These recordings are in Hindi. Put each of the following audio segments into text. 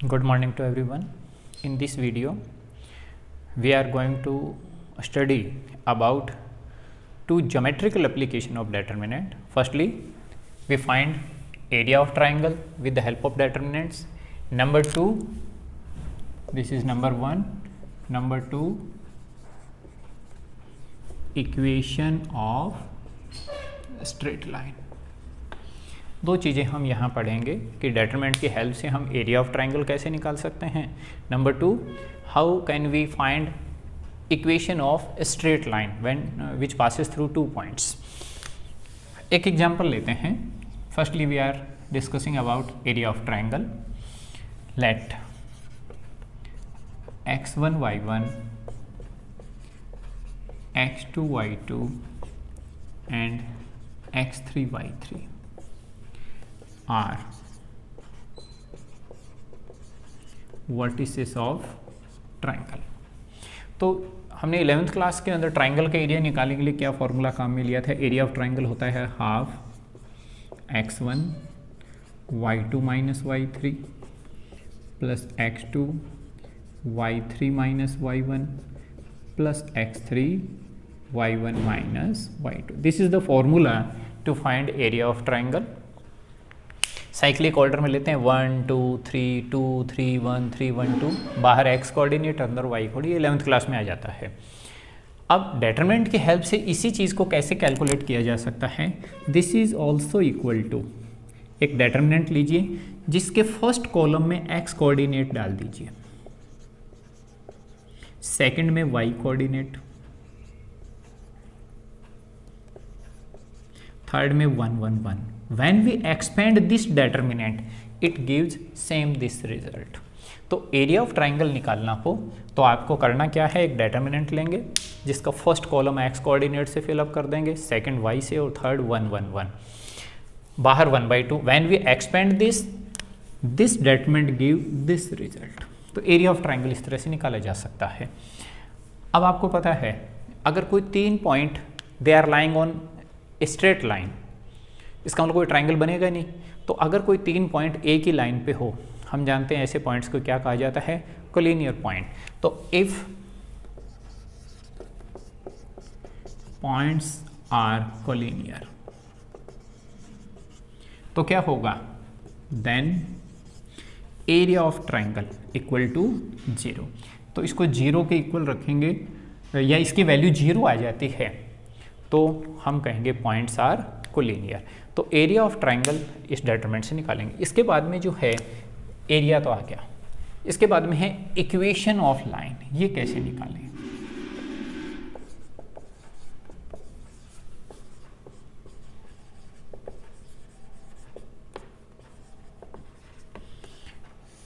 Good morning to everyone. In this video we are going to study about two geometrical application of determinant. Firstly, we find area of triangle with the help of determinants. Number two, this is number one. Number two, equation of straight line. दो चीज़ें हम यहाँ पढ़ेंगे कि डेटरमिनेंट की हेल्प से हम एरिया ऑफ ट्राइंगल कैसे निकाल सकते हैं. Number two, how can we find equation of straight line when which passes through 2 points. एक एग्जांपल लेते हैं. Firstly we are discussing about area of triangle. Let x1 y1 x2 y2 and x3 y3 are vertices of triangle. तो हमने 11th क्लास के अंदर ट्राइंगल का एरिया निकालने के लिए क्या फॉर्मूला काम में लिया था. एरिया ऑफ ट्राइंगल होता है half x1 y2 minus y3 plus x2 y3 minus y1 plus x3 y1 minus y2. This is the formula to find area of triangle. Cyclic order में लेते हैं 1 2 3 2 3 1 3 1 2. बाहर x कोऑर्डिनेट अंदर y कोऑर्डिनेट 11th क्लास में आ जाता है. अब डेटरमिनेंट की हेल्प से इसी चीज़ को कैसे कैलकुलेट किया जा सकता है. This is also equal to, एक डेटरमिनेंट लीजिए जिसके फर्स्ट कॉलम में x कोऑर्डिनेट डाल दीजिए, सेकंड में y कोऑर्डिनेट, थर्ड में 1 1 1. When we expand this determinant, it gives same this result. तो एरिया ऑफ ट्राइंगल निकालना हो तो आपको करना क्या है, एक डेटरमिनेंट लेंगे जिसका फर्स्ट कॉलम x कोऑर्डिनेट से फिलअप कर देंगे, सेकंड y से और थर्ड 1 1 1. बाहर 1/2. When we expand this determinant give this result. तो एरिया ऑफ ट्राइंगल इस तरह से निकाला जा सकता है. अब आपको पता है अगर कोई 3 point they are lying on straight line, इसका मतलब कोई ट्राइंगल बनेगा नहीं. तो अगर कोई 3 पॉइंट एक ही लाइन पे हो, हम जानते हैं ऐसे पॉइंट्स को क्या कहा जाता है, कोलिनियर पॉइंट. तो इफ पॉइंट्स आर कोलिनियर तो क्या होगा, then area of triangle equal to 0. तो इसको 0 के इक्वल रखेंगे या इसकी वैल्यू 0 आ जाती है तो हम कहेंगे पॉइंट्स आर कोलिनियर. तो एरिया ऑफ ट्राइंगल इस डेटरमिनेंट से निकालेंगे. इसके बाद में जो है एरिया तो आ गया, इसके बाद में है इक्वेशन ऑफ लाइन. ये कैसे निकालें,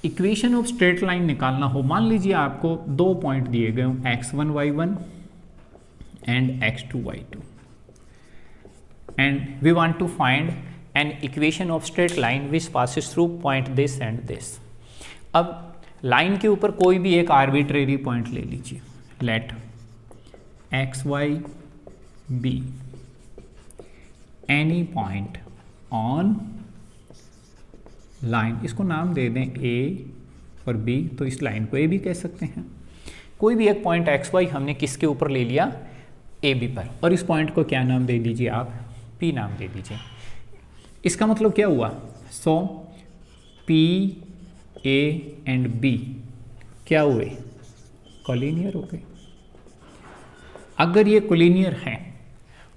इक्वेशन ऑफ स्ट्रेट लाइन निकालना हो. मान लीजिए आपको 2 पॉइंट दिए गए x1 y1 and x2 y2 and we want to find an equation of straight line which passes through point this and this. अब लाइन के ऊपर कोई भी एक आर्बिट्रेरी पॉइंट ले लीजिए. Let x y be any point on line. इसको नाम दे दें ए और बी, तो इस लाइन को ए भी कह सकते हैं. कोई भी एक पॉइंट एक्स वाई हमने किसके ऊपर ले लिया, ए बी पर, और इस पॉइंट को क्या नाम दे दीजिए आप, P नाम दे दीजिए. इसका मतलब क्या हुआ, सो P A एंड B क्या हुए, कोलिनियर हो गए. अगर ये कोलिनियर हैं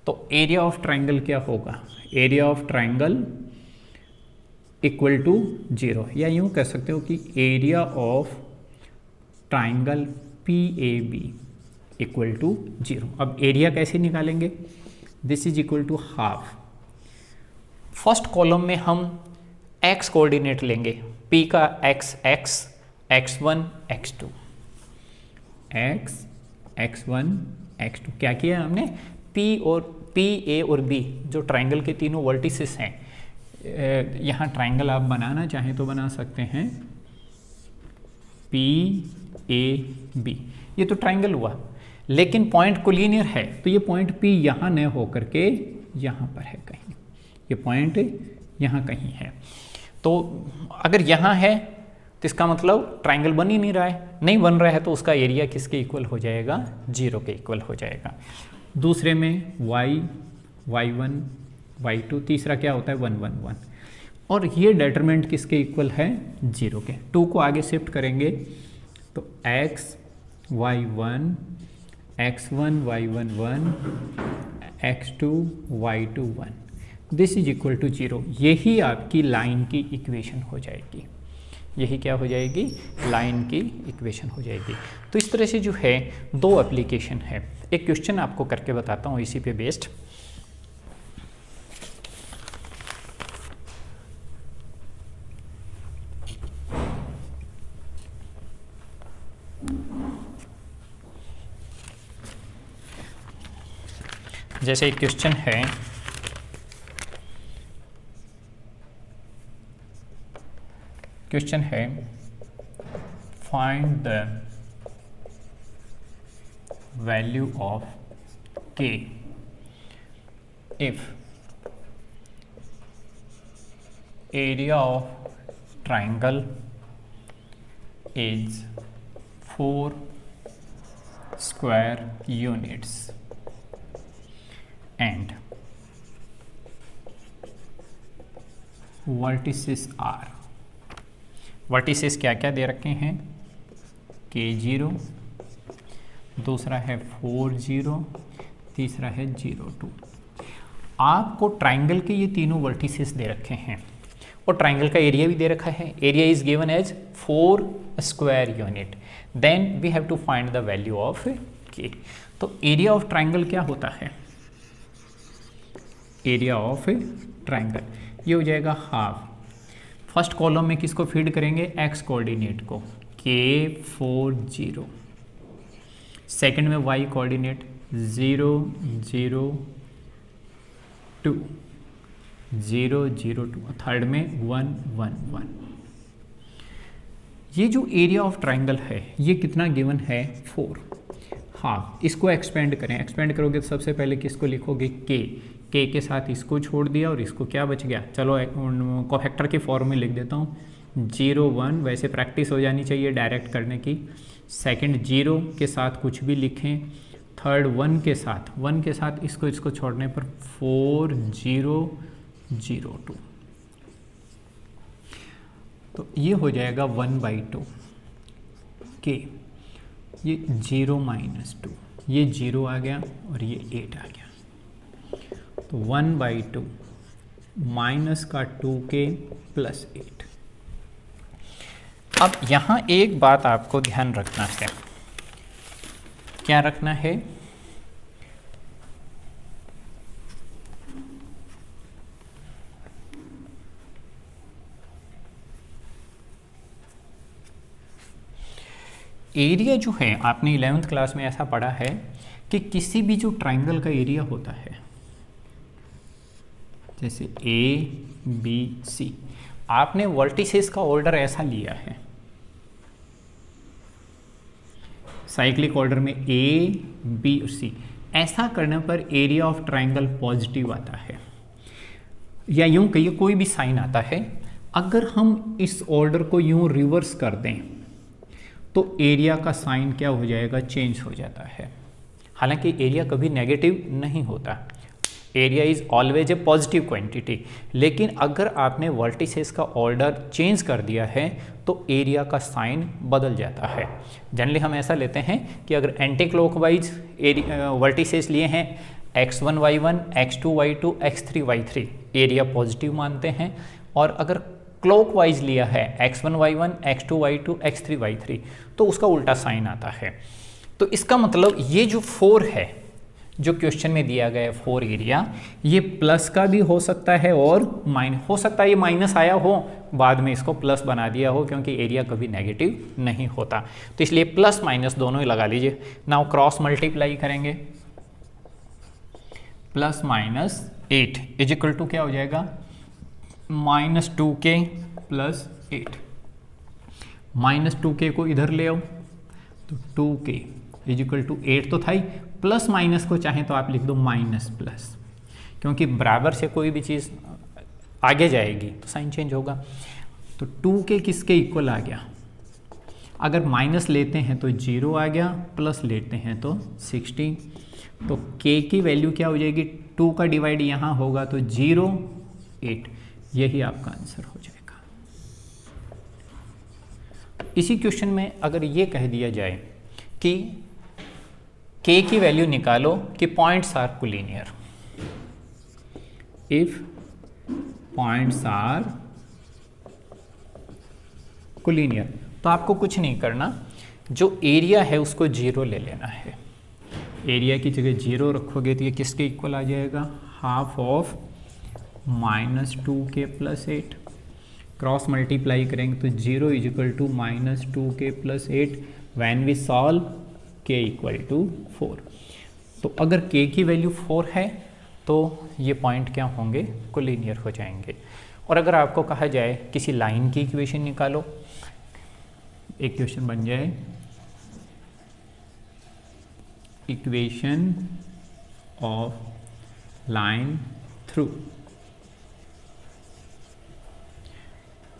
तो एरिया ऑफ ट्राइंगल क्या होगा, area of triangle equal to 0, या यूं कह सकते हो कि area of triangle PAB equal to 0. अब एरिया कैसे निकालेंगे, this is equal to half. First column में हम x कोऑर्डिनेट लेंगे, p का x x1 x2 x1 x2. क्या किया हमने, p a और b जो ट्राइंगल के तीनों वर्टिसेस हैं. यहाँ ट्राइंगल आप बनाना चाहें तो बना सकते हैं p a b. ये तो ट्राइंगल हुआ, लेकिन पॉइंट कोलिनियर है तो ये पॉइंट P यहाँ न हो करके यहाँ पर है कहीं, ये पॉइंट यहाँ कहीं है. तो अगर यहाँ है तो इसका मतलब ट्राइंगल बन ही नहीं रहा है, नहीं बन रहा है तो उसका एरिया किसके इक्वल हो जाएगा, 0 के इक्वल हो जाएगा। दूसरे में y, y1, y2, तीसरा क्या होता है 1, 1, 1, और ये डिटरमिनेंट किसके इक्वल है, 0 के। 2 को आगे शिफ्ट करेंगे तो x, y1, x1, y1, 1, x2, y2, 1, this is equal to 0। यही आपकी लाइन की इक्वेशन हो जाएगी, यही क्या हो जाएगी, लाइन की इक्वेशन हो जाएगी। तो इस तरह से जो है 2 एप्लीकेशन है। एक क्वेश्चन आपको करके बताता हूँ इसी पे बेस्ड। जैसे एक क्वेश्चन है, find the value of k if area of triangle is 4 square units and vertices are, vertices क्या क्या दे रखे हैं, k0, दूसरा है 4, 0, तीसरा है 0, 2। आपको ट्राइंगल के ये तीनों वर्टिसेस दे रखे हैं और ट्राइंगल का एरिया भी दे रखा है। Area is given as 4 square unit, then we have to find the value of k। तो एरिया ऑफ ट्राइंगल क्या होता है, एरिया ऑफ ट्राइंगल ये हो जाएगा हाफ। फर्स्ट कॉलम में किसको फीड करेंगे, x कोऑर्डिनेट को, k4 0। सेकंड में y कोऑर्डिनेट 0 0 2 0 0 2, थर्ड में 1 1 1। ये जो एरिया ऑफ ट्राइंगल है ये कितना गिवन है, 4 हाफ। इसको एक्सपेंड करें, एक्सपेंड करोगे तो सबसे पहले किसको लिखोगे, k के साथ इसको छोड़ दिया और इसको क्या बच गया, चलो कोफैक्टर के फॉर्म में लिख देता हूँ 0 1। वैसे प्रैक्टिस हो जानी चाहिए डायरेक्ट करने की। सेकंड 0 के साथ कुछ भी लिखें, थर्ड 1 के साथ इसको छोड़ने पर 4 0 0 2। तो ये हो जाएगा 1/2 k, ये 0 - 2, ये 0 आ गया और ये 8 आ गया। तो 1/2 माइनस का 2k प्लस 8। अब यहाँ एक बात आपको ध्यान रखना है, क्या रखना है, एरिया जो है आपने 11th क्लास में ऐसा पढ़ा है कि किसी भी जो ट्राइंगल का एरिया होता है, जैसे A B C, आपने वर्टिसेस का ऑर्डर ऐसा लिया है, साइक्लिक ऑर्डर में A B और C, ऐसा करने पर एरिया ऑफ ट्राइंगल पॉजिटिव आता है, या यूं कहिए कोई भी साइन आता है। अगर हम इस ऑर्डर को यूं रिवर्स कर दें तो एरिया का साइन क्या हो जाएगा, चेंज हो जाता है। हालांकि एरिया कभी नेगेटिव नहीं होता, area is always a positive quantity, लेकिन अगर आपने वर्टिसेस का ऑर्डर चेंज कर दिया है तो एरिया का साइन बदल जाता है। जनरली हम ऐसा लेते हैं कि अगर एंटी क्लॉकवाइज वर्टिसेस लिए हैं x1 y1 x2 y2 x3 y3, area positive मानते हैं, और अगर क्लॉकवाइज लिया है x1 y1 x2 y2 x3 y3 तो उसका उल्टा साइन आता है। तो इसका मतलब ये जो 4 है जो क्वेश्चन में दिया गया है 4 एरिया, ये प्लस का भी हो सकता है और माइनस हो सकता है, ये माइनस आया हो बाद में इसको प्लस बना दिया हो, क्योंकि एरिया कभी नेगेटिव नहीं होता। तो इसलिए प्लस माइनस दोनों ही लगा लीजिए। नाउ क्रॉस मल्टीप्लाई करेंगे, plus minus 8 is equal to क्या हो जाएगा, -2k प्लस 8। -2k को इधर ले आओ तो 2k इज इक्वल टू 8 तो था ही, प्लस माइनस को चाहें तो आप लिख दो माइनस प्लस, क्योंकि बराबर से कोई भी चीज़ आगे जाएगी तो साइन चेंज होगा। तो 2k किसके इक्वल आ गया, अगर माइनस लेते हैं तो 0 आ गया, प्लस लेते हैं तो 16। तो k की वैल्यू क्या हो जाएगी, 2 का डिवाइड यहाँ होगा तो 0, 8, यही आपका आंसर हो जाएगा। इसी क्वेश्चन में अगर ये कह दिया जाए कि k की वैल्यू निकालो कि points are collinear, if points are collinear, तो आपको कुछ नहीं करना, जो एरिया है उसको 0 ले लेना है। एरिया की जगह 0 रखोगे तो ये किसके इक्वल आ जाएगा, half of -2k + 8। Cross multiply करेंगे तो 0 = -2k + 8 when we solve k = 4। तो अगर k की वैल्यू 4 है तो ये पॉइंट क्या होंगे, कोलिनियर हो जाएंगे। और अगर आपको कहा जाए किसी लाइन की इक्वेशन निकालो, एक क्वेश्चन बन जाए equation of line through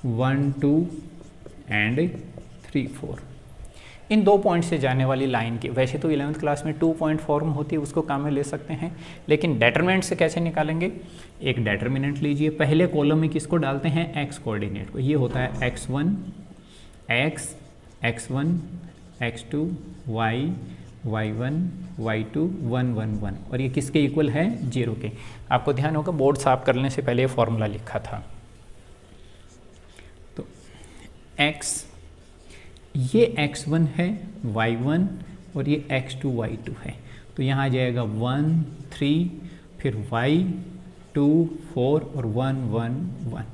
1, 2 and 3, 4, in 2 point से जाने वाली लाइन की, वैसे तो 11th क्लास में 2 पॉइंट फॉर्म होती है, उसको काम में ले सकते हैं, लेकिन डेटरमिनेंट से कैसे निकालेंगे। एक डेटरमिनेंट लीजिए, पहले कॉलम में किसको डालते हैं, x कोऑर्डिनेट को, ये होता है x1, x1, x2, y, y1, y2, 1, 1, 1, और ये किसके इक्वल है, 0 के। आपको ध्यान होगा बोर्ड साफ करने से पहले ये फॉर्मूला लिखा था। तो x, ये x1 है, y1, और ये x2, y2 है, तो यहाँ आ जाएगा 1, 3, फिर y, 2, 4 और 1, 1, 1,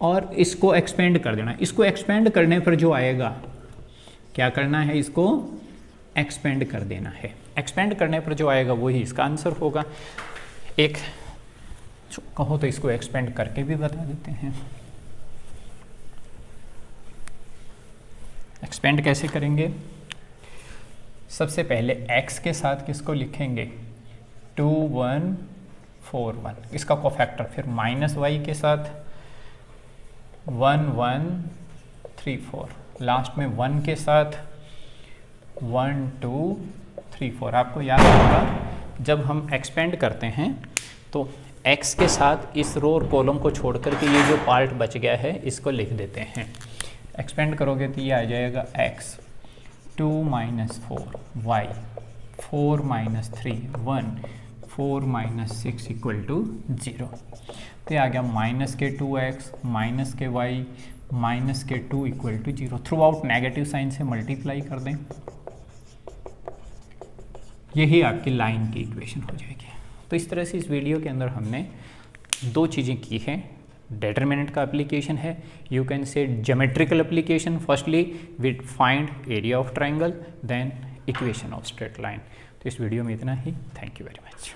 और इसको एक्सपेंड कर देना। इसको एक्सपेंड करने पर जो आएगा, क्या करना है, इसको एक्सपेंड कर देना है। एक्सपेंड करने पर जो आएगा वही इसका आंसर होगा। एक कहो तो इसको एक्सपेंड करके भी बता देते हैं। एक्सपेंड कैसे करेंगे, सबसे पहले x के साथ किसको लिखेंगे, 2, 1, 4, 1, इसका कोफैक्टर, फिर -y के साथ 1, 1, 3, 4, लास्ट में 1 के साथ 1, 2, 3, 4। आपको याद होगा जब हम एक्सपेंड करते हैं तो x के साथ इस रो और कॉलम को छोड़ कर के ये जो पार्ट बच गया है इसको लिख देते हैं। एक्सपेंड करोगे तो ये आ जाएगा x, 2 - 4, y, 4 - 3, 1, 4 - 6 = 0। तो ये आ गया -2x, -y, -2 = 0। Throughout negative sign से मल्टीप्लाई कर दें, यही आपकी लाइन की इक्वेशन हो जाएगी। तो इस तरह से इस वीडियो के अंदर हमने 2 चीज़ें की हैं। डेटरमिनेंट का एप्लीकेशन है, you can say geometrical application, firstly we find area of triangle, then equation of straight line. तो इस वीडियो में इतना ही। Thank you very much.